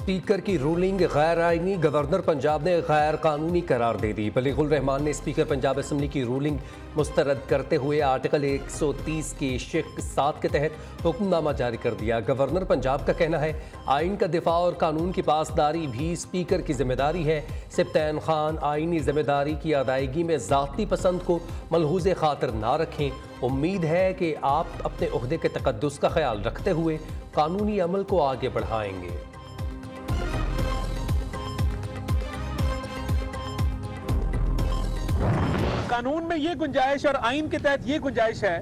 Speaker की ruling गैर आईनी, गवर्नर पंजाब ने गैर कानूनी करार दे दी। बलीगुल रहमान ने स्पीकर पंजाब असम्बली की रूलिंग मुस्तरद करते हुए आर्टिकल 130 की शिक 7 के तहत हुक्मनामा जारी कर दिया। गवर्नर पंजाब का कहना है आइन का दिफा और कानून की पासदारी भी स्पीकर की जिम्मेदारी है। सिप्तान खान आइनी जिम्मेदारी की अदायगी में ज़ाती पसंद को मलहूज़ खातिर ना रखें। उम्मीद है कि आप अपने ओहदे के तकद्दुस का ख्याल रखते हुए कानूनी अमल को आगे बढ़ाएंगे। कानून में ये गुंजाइश और आइन के तहत ये गुंजाइश है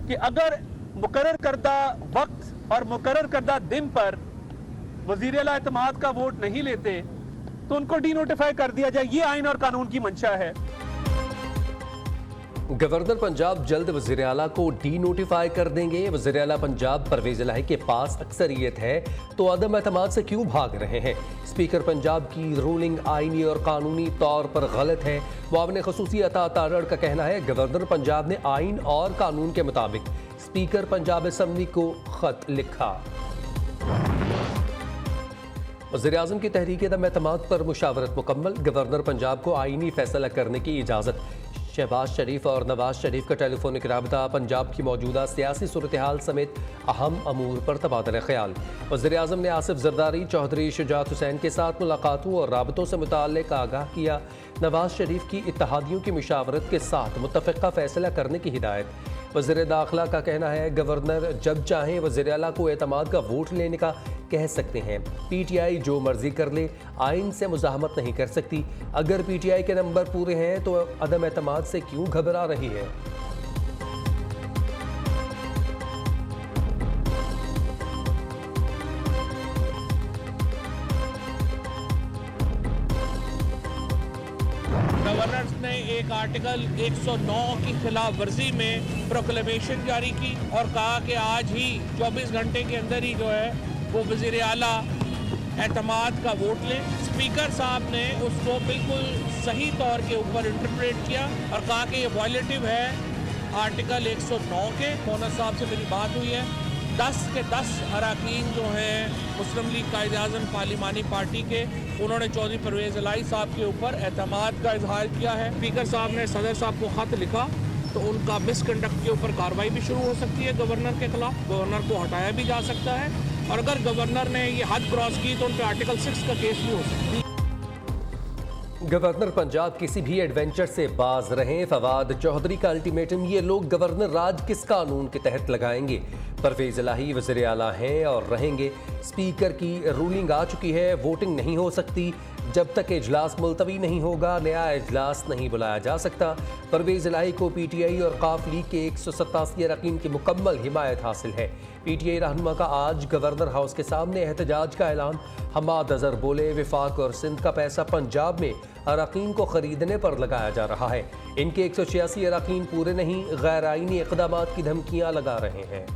कि अगर मुकर्रर करदा वक्त और मुकर्रर करदा दिन पर वज़ीर आला एतमाद का वोट नहीं लेते तो उनको डी नोटिफाई कर दिया जाए। ये आइन और कानून की मंशा है। गवर्नर पंजाब जल्द वज़ीर आला को डी नोटिफाई कर देंगे। वज़ीर आला पंजाब परवेज इलाही के पास अक्सरियत है तो अदम एतमाद से क्यों भाग रहे हैं। स्पीकर पंजाब की रूलिंग आइनी और कानूनी तौर पर गलत है। मुआविन ख़ुसूसी अता तारड़ का कहना है गवर्नर पंजाब ने आइन और कानून के मुताबिक स्पीकर पंजाब असम्बली को खत लिखा। वज़ीर-ए-आज़म की तहरीक अदम एतमाद पर मुशावरत मुकम्मल। गवर्नर पंजाब को आइनी फैसला करने की इजाज़त। शहबाज शरीफ और नवाज शरीफ का टेलीफोनिक राबता, पंजाब की मौजूदा सियासी सूरत हाल समेत अहम अमूर पर तबादला ख्याल। वज़ीर-ए-आज़म ने आसिफ जरदारी, चौधरी शुजात हुसैन के साथ मुलाकातों और राबतों से मुताल्लिक़ आगाह किया। नवाज शरीफ की इत्तेहादियों की मुशावरत के साथ मुत्तफ़िक़ा फैसला करने की हिदायत। वज़ीर दाखिला का कहना है गवर्नर जब चाहें वज़ीर आला को एतमाद का वोट लेने का कह सकते हैं। पीटीआई जो मर्जी कर ले, आइन से मुज़ाहमत नहीं कर सकती। अगर पीटीआई के नंबर पूरे हैं तो अदम एतमाद से क्यों घबरा रही है। गवर्नर ने एक आर्टिकल 109 की खिलाफ वर्जी में प्रोक्लेमेशन जारी की और कहा कि आज ही 24 घंटे के अंदर ही जो है वो वज़ीर आला एतमाद का वोट लें। स्पीकर साहब ने उसको बिल्कुल सही तौर के ऊपर इंटरप्रेट किया और कहा कि ये वायलेटिव है आर्टिकल 109 के। मोहन साहब से मेरी बात हुई है, 10 के 10 अरकान जो हैं मुस्लिम लीग कायद-ए-आज़म पार्लिमानी पार्टी के, उन्होंने चौधरी परवेज इलाही साहब के ऊपर एतमाद का इजहार किया है। स्पीकर साहब ने सदर साहब को खत लिखा तो उनका मिसकंडक्ट के ऊपर कार्रवाई भी शुरू हो सकती है गवर्नर के खिलाफ। गवर्नर को हटाया भी जा सकता है और अगर गवर्नर ने ये हद क्रॉस की तो उन पर आर्टिकल 6 का केस भी हो सकता है। गवर्नर पंजाब किसी भी एडवेंचर से बाज रहें। फवाद चौधरी का अल्टीमेटम, ये लोग गवर्नर राज किस कानून के तहत लगाएंगे। परवेज इलाही वज़ीर आला हैं और रहेंगे। स्पीकर की रूलिंग आ चुकी है, वोटिंग नहीं हो सकती। जब तक इजलास मुलतवी नहीं होगा नया इजलास नहीं बुलाया जा सकता। परवेज इलाही को पीटीआई और काफ लीग के 187 अरकान की मुकम्मल हिमायत हासिल है। पीटीआई रहनुमा का आज गवर्नर हाउस के सामने एहतजाज का ऐलान। हमाद अजहर बोले विफाक और सिंध का पैसा पंजाब में अरकान को खरीदने पर लगाया जा रहा है। इनके 186 अरकान पूरे नहीं, गैर आइनी इक़दामात की धमकियां लगा रहे हैं।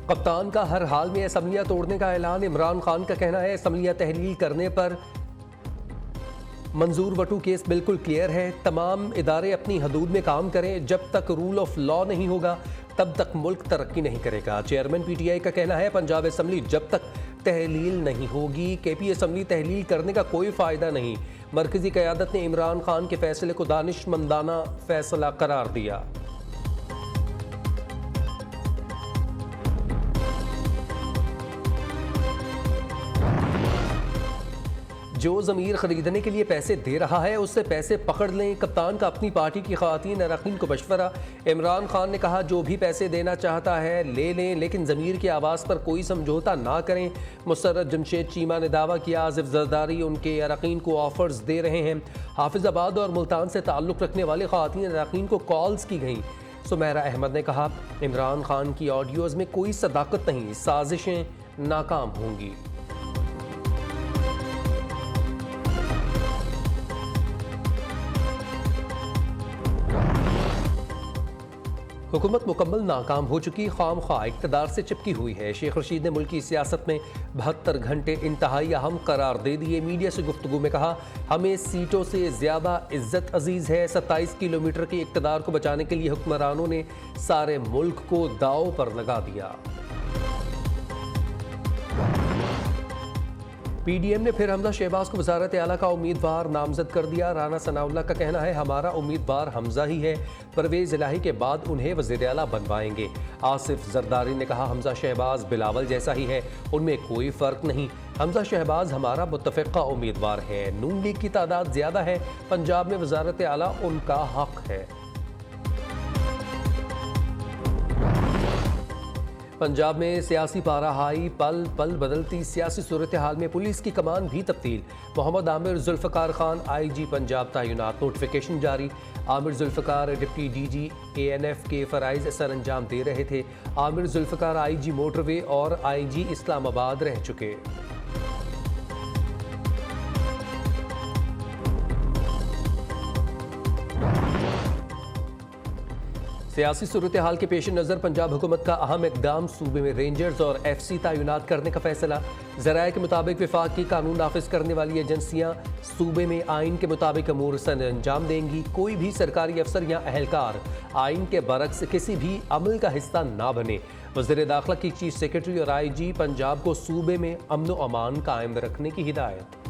कप्तान का हर हाल में असम्बलियां तोड़ने का ऐलान। इमरान खान का कहना है असम्बलियां तहलील करने पर मंजूर वटू केस बिल्कुल क्लियर है। तमाम इदारे अपनी हदूद में काम करें, जब तक रूल ऑफ लॉ नहीं होगा तब तक मुल्क तरक्की नहीं करेगा। चेयरमैन पीटीआई का कहना है पंजाब असम्बली जब तक तहलील नहीं होगी केपी असम्बली तहलील करने का कोई फ़ायदा नहीं। मरकज़ी क़यादत ने इमरान खान के फैसले को दानिशमंदाना फैसला करार दिया। जो ज़मीर खरीदने के लिए पैसे दे रहा है उससे पैसे पकड़ लें। कप्तान का अपनी पार्टी की ख़वातीन अरकान को मशवरा। इमरान खान ने कहा जो भी पैसे देना चाहता है ले लें लेकिन ज़मीर की आवाज़ पर कोई समझौता ना करें। मुसर्रत जमशेद चीमा ने दावा किया आसिफ जरदारी उनके अरकान को ऑफर्स दे रहे हैं। हाफिज़ाबाद और मुल्तान से ताल्लुक़ रखने वाले ख़वातीन अरकान को कॉल्स की गई। सुमेरा अहमद ने कहा इमरान खान की ऑडियोज़ में कोई सदाकत नहीं, साजिशें नाकाम होंगी। हुकूमत मुकम्मल नाकाम हो चुकी, खामख्वाह इक़्तिदार से चिपकी हुई है। शेख रशीद ने मुल्की सियासत में 72 घंटे इंतहाई अहम करार दे दिए। मीडिया से गुफ्तगू में कहा, हमें सीटों से ज़्यादा इज्जत अजीज़ है। 27 किलोमीटर के इक़्तिदार को बचाने के लिए हुक्मरानों ने सारे मुल्क को दाव पर लगा दिया। पीडीएम ने फिर हमजा शहबाज को वज़ारत आला का उम्मीदवार नामजद कर दिया। राना सनाउल्लाह का कहना है, हमारा उम्मीदवार हमजा ही है, परवेज़ इलाही के बाद उन्हें वज़ीर आला बनवाएंगे। आसिफ जरदारी ने कहा, हमजा शहबाज बिलावल जैसा ही है, उनमें कोई फ़र्क नहीं। हमजा शहबाज हमारा मुत्तफ़िक़ा उम्मीदवार है। नून लीग की तादाद ज़्यादा है, पंजाब में वज़ारत आला उनका हक़ है। पंजाब में सियासी पारा हाई, पल पल बदलती सियासी सूरत हाल में पुलिस की कमान भी तब्दील। मोहम्मद आमिर जुल्फ़कार खान IG पंजाब तैनात, नोटिफिकेशन जारी। Aamir Zulfiqar deputy DG ANF के फ़राइज़ सर अंजाम दे रहे थे। आमिर जुल्फ़कार IG मोटरवे और IG इस्लामाबाद रह चुके। सियासी सूरत हाल के पेश नज़र पंजाब हुकूमत का अहम इकदाम, सूबे में रेंजर्स और FC तैनात करने का फैसला। ज़राए के मुताबिक विफाक की कानून नाफिज करने वाली एजेंसियाँ सूबे में आइन के मुताबिक अमूर सर अंजाम देंगी। कोई भी सरकारी अफसर या अहलकार आइन के बरक्स किसी भी अमल का हिस्सा ना बने। वज़ीर दाखिला की चीफ सेक्रेटरी और IG पंजाब को सूबे में अमन व अमान कायम रखने की हिदायत।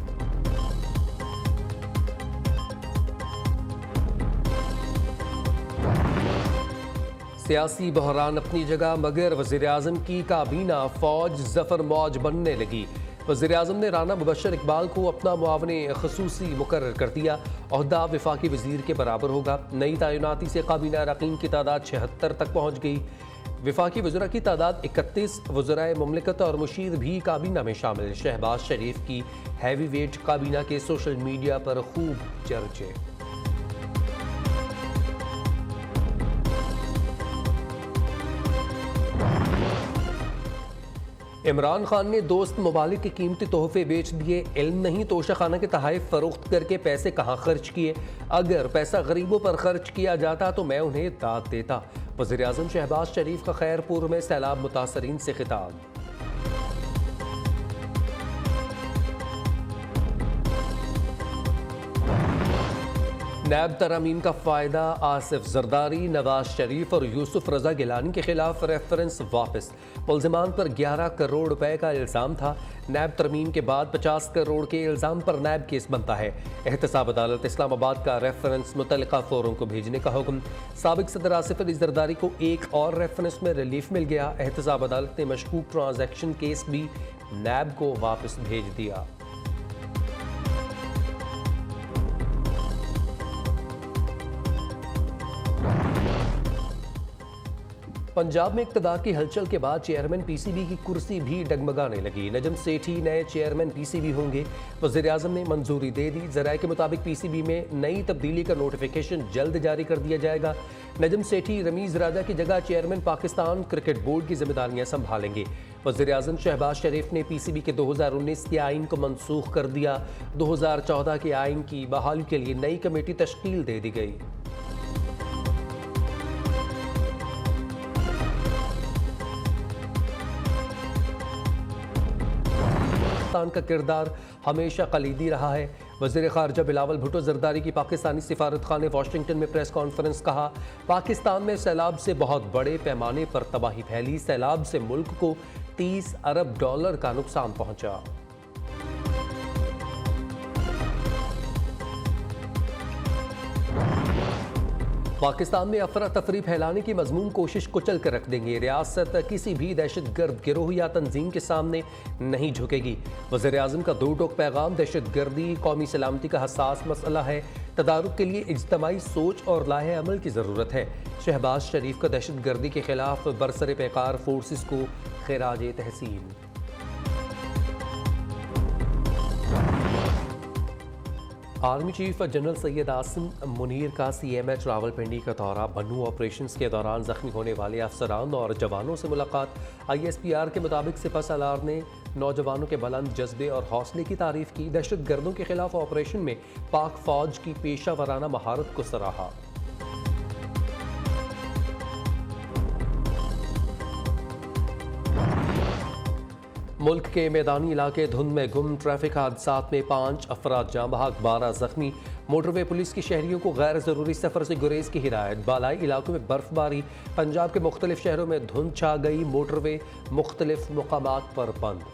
सियासी बहरान अपनी जगह, मगर वज़ीर आज़म की काबीना फौज जफर मौज बनने लगी। वज़ीर आज़म ने राना मुबशर इकबाल को अपना मुआवने खसूसी मुकर्रर कर दिया। ओहदा वफाकी वज़ीर के बराबर होगा। नई तैनाती से काबीना अरकान की तादाद 76 तक पहुँच गई। वफाकी वज़रा की तादाद 31, वज़राए मुमलिकत और मुशीर भी काबीना में शामिल। शहबाज शरीफ की हैवी वेट काबीना के सोशल मीडिया पर खूब चर्चे। इमरान खान ने दोस्त ममालिक के कीमती तोहफे बेच दिए। इल्म नहीं तोशाखाना के तहाइफ फरोख्त करके पैसे कहाँ खर्च किए। अगर पैसा गरीबों पर खर्च किया जाता तो मैं उन्हें दाद देता। वज़ीर आज़म शहबाज शरीफ का खैरपुर में सैलाब मुतासरीन से खिताब। नैब तरमीम का फ़ायदा, आसिफ जरदारी, नवाज शरीफ और यूसुफ रजा गिलानी के खिलाफ रेफरेंस वापस। मुल्ज़िमान पर 11 करोड़ रुपए का इल्ज़ाम था। नैब तरमीम के बाद 50 करोड़ के इल्ज़ाम पर नैब केस बनता है। एहतसाब अदालत इस्लामाबाद का रेफरेंस मुतल्लिका फोरम को भेजने का हुक्म। साबिक सदर आसिफ अली जरदारी को एक और रेफरेंस में रिलीफ मिल गया। एहतसाब अदालत ने मशकूक ट्रांजैक्शन केस भी नैब को वापस भेज दिया। पंजाब में इक़्तिदार की हलचल के बाद चेयरमैन PCB की कुर्सी भी डगमगाने लगी। नजम सेठी नए चेयरमैन PCB होंगे। वज़ीर आज़म ने मंजूरी दे दी। ज़राए के मुताबिक PCB में नई तब्दीली का नोटिफिकेशन जल्द जारी कर दिया जाएगा। नजम सेठी रमीज़ राजा की जगह चेयरमैन पाकिस्तान क्रिकेट बोर्ड की जिम्मेदारियां संभालेंगे। वज़ीर आज़म शहबाज शरीफ ने PCB के 2019 के आइन को मनसूख कर दिया। 2014 के आइन की बहाली के लिए नई कमेटी तश्कील दे दी गई। पाकिस्तान का किरदार हमेशा कलीदी रहा है। वज़ीर ख़ारजा बिलावल भुट्टो जरदारी की पाकिस्तानी सिफारत खाने वाशिंगटन में प्रेस कॉन्फ्रेंस। कहा, पाकिस्तान में सैलाब से बहुत बड़े पैमाने पर तबाही फैली। सैलाब से मुल्क को $30 अरब का नुकसान पहुंचा। पाकिस्तान में अफरा तफरी फैलाने की मजमून कोशिश कुचल कर रख देंगे। रियासत किसी भी दहशतगर्द गिरोह या तंजीम के सामने नहीं झुकेगी। वज़ीर आज़म का दो टोक पैगाम, दहशतगर्दी कौमी सलामती का हसास मसला है। तदारुक के लिए इज्तमाई सोच और लाहे अमल की ज़रूरत है। शहबाज शरीफ का दहशतगर्दी के खिलाफ बरसर पैकार फोर्सेस को खिराज तहसीन। Army chief general Syed Asim Munir का CMH रावलपिंडी का दौरा। बन्नू ऑपरेशंस के दौरान जख्मी होने वाले अफसरान और जवानों से मुलाकात। ISPR के मुताबिक सिपह सालार ने नौजवानों के बुलंद जज्बे और हौसले की तारीफ की। दहशतगर्दों के खिलाफ ऑपरेशन में पाक फौज की पेशा वराना महारत को सराहा। मुल्क के मैदानी इलाके धुंध में गुम, ट्रैफिक हादसात में 5 अफराद जाँ बहक, 12 जख्मी। मोटरवे पुलिस की शहरियों को गैर ज़रूरी सफ़र से गुरेज की हिदायत। बालाई इलाकों में बर्फबारी, पंजाब के मुख्तलिफ शहरों में धुंध छा गई, मोटरवे मुख्तलिफ मुकामात पर बंद।